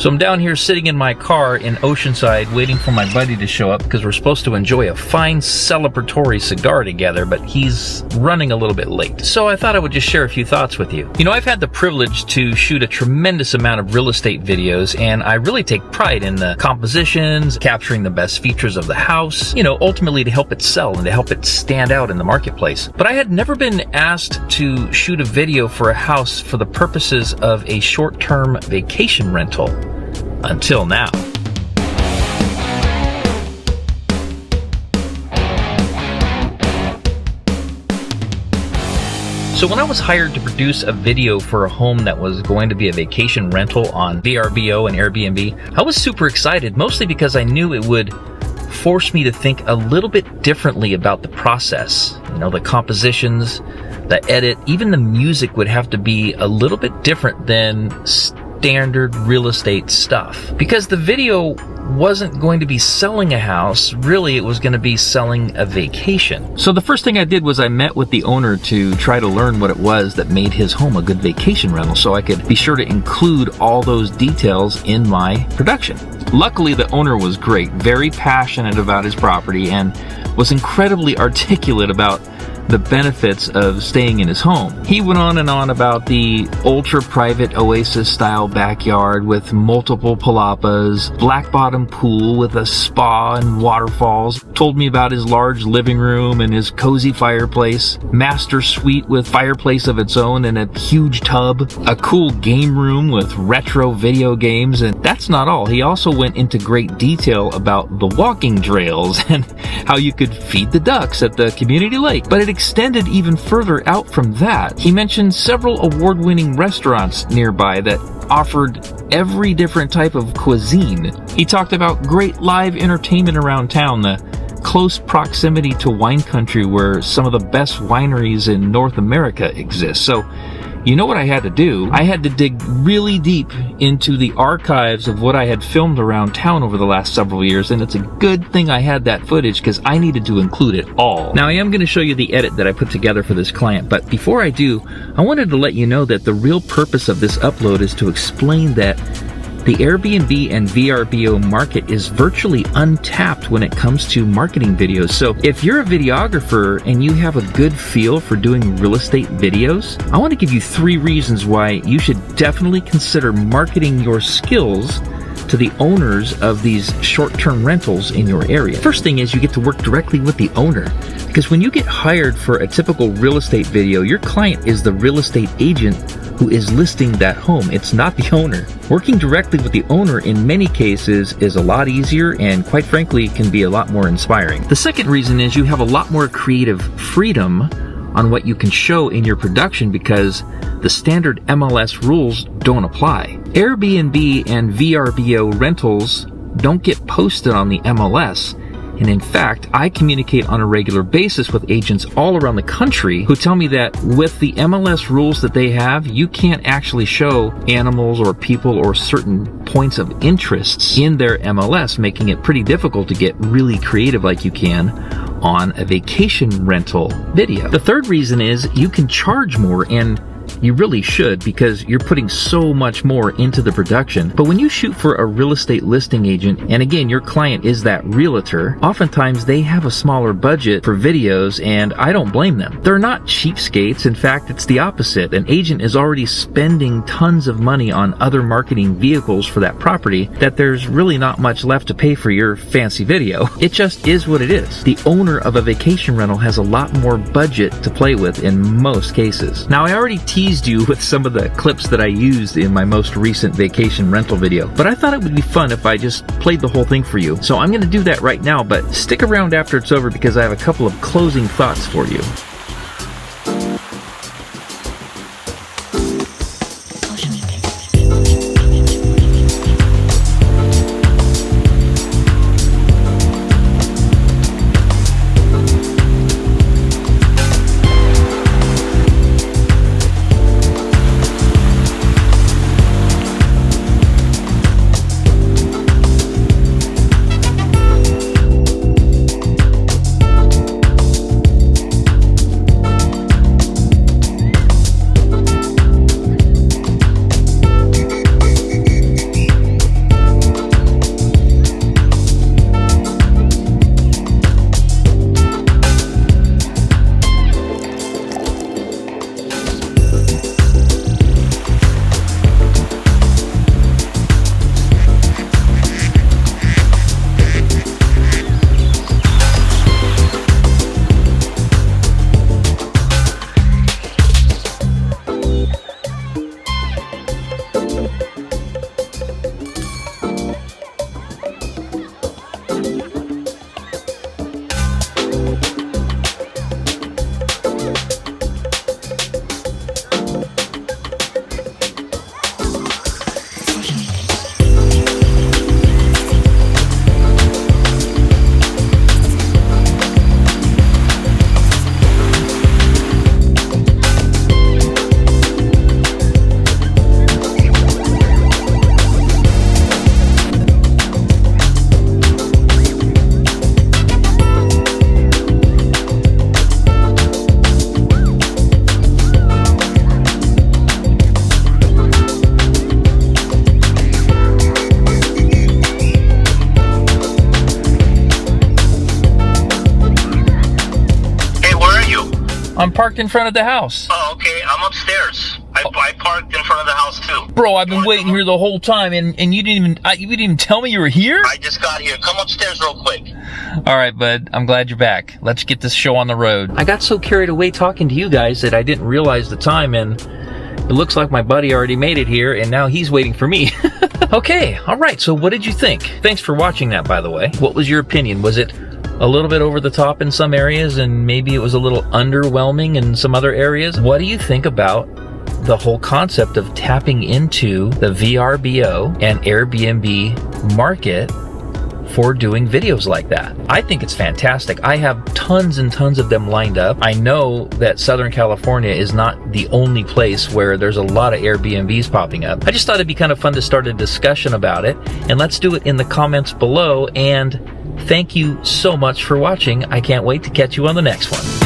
So I'm down here sitting in my car in Oceanside waiting for my buddy to show up because we're supposed to enjoy a fine celebratory cigar together, but he's running a little bit late. So I thought I would just share a few thoughts with you. You know, I've had the privilege to shoot a tremendous amount of real estate videos, and I really take pride in the compositions, capturing the best features of the house, you know, ultimately to help it sell and to help it stand out in the marketplace. But I had never been asked to shoot a video for a house for the purposes of a short-term vacation rental. Until now. So when I was hired to produce a video for a home that was going to be a vacation rental on VRBO and Airbnb, I was super excited, mostly because I knew it would force me to think a little bit differently about the process. You know, the compositions, the edit, even the music would have to be a little bit different than standard real estate stuff. Because the video wasn't going to be selling a house, really it was going to be selling a vacation. So the first thing I did was I met with the owner to try to learn what it was that made his home a good vacation rental so I could be sure to include all those details in my production. Luckily, the owner was great, very passionate about his property, and was incredibly articulate about the benefits of staying in his home. He went on and on about the ultra-private oasis-style backyard with multiple palapas, black-bottom pool with a spa and waterfalls, told me about his large living room and his cozy fireplace, master suite with fireplace of its own and a huge tub, a cool game room with retro video games, and that's not all. He also went into great detail about the walking trails and how you could feed the ducks at the community lake. But it extended even further out from that. He mentioned several award-winning restaurants nearby that offered every different type of cuisine. He talked about great live entertainment around town, the close proximity to wine country where some of the best wineries in North America exist. So, you know what I had to do? I had to dig really deep into the archives of what I had filmed around town over the last several years, and it's a good thing I had that footage because I needed to include it all. Now, I am going to show you the edit that I put together for this client, but before I do, I wanted to let you know that the real purpose of this upload is to explain that the Airbnb and VRBO market is virtually untapped when it comes to marketing videos. So if you're a videographer and you have a good feel for doing real estate videos, I want to give you 3 reasons why you should definitely consider marketing your skills to the owners of these short-term rentals in your area. First thing is you get to work directly with the owner. Because when you get hired for a typical real estate video, your client is the real estate agent who is listing that home. It's not the owner. Working directly with the owner in many cases is a lot easier and quite frankly can be a lot more inspiring. The second reason is you have a lot more creative freedom on what you can show in your production because the standard MLS rules don't apply. Airbnb and VRBO rentals don't get posted on the MLS. And in fact, I communicate on a regular basis with agents all around the country who tell me that with the MLS rules that they have, you can't actually show animals or people or certain points of interests in their MLS, making it pretty difficult to get really creative like you can on a vacation rental video. The third reason is you can charge more, and you really should because you're putting so much more into the production. But when you shoot for a real estate listing agent, and again, your client is that realtor, oftentimes they have a smaller budget for videos, and I don't blame them. They're not cheapskates. In fact, it's the opposite. An agent is already spending tons of money on other marketing vehicles for that property that there's really not much left to pay for your fancy video. It just is what it is. The owner of a vacation rental has a lot more budget to play with in most cases. Now, I already teased you with some of the clips that I used in my most recent vacation rental video, but I thought it would be fun if I just played the whole thing for you. So I'm going to do that right now, but stick around after it's over because I have a couple of closing thoughts for you. parked in front of the house. Oh, okay. I'm upstairs. I parked in front of the house too. Bro, I've been waiting here the whole time, and you didn't even tell me you were here? I just got here. Come upstairs real quick. All right, bud. I'm glad you're back. Let's get this show on the road. I got so carried away talking to you guys that I didn't realize the time, and it looks like my buddy already made it here, and now he's waiting for me. Okay, all right. So what did you think? Thanks for watching that, by the way. What was your opinion? Was it a little bit over the top in some areas, and maybe it was a little underwhelming in some other areas? What do you think about the whole concept of tapping into the VRBO and Airbnb market for doing videos like that? I think it's fantastic. I have tons and tons of them lined up. I know that Southern California is not the only place where there's a lot of Airbnbs popping up. I just thought it'd be kind of fun to start a discussion about it, and let's do it in the comments below. And thank you so much for watching. I can't wait to catch you on the next one.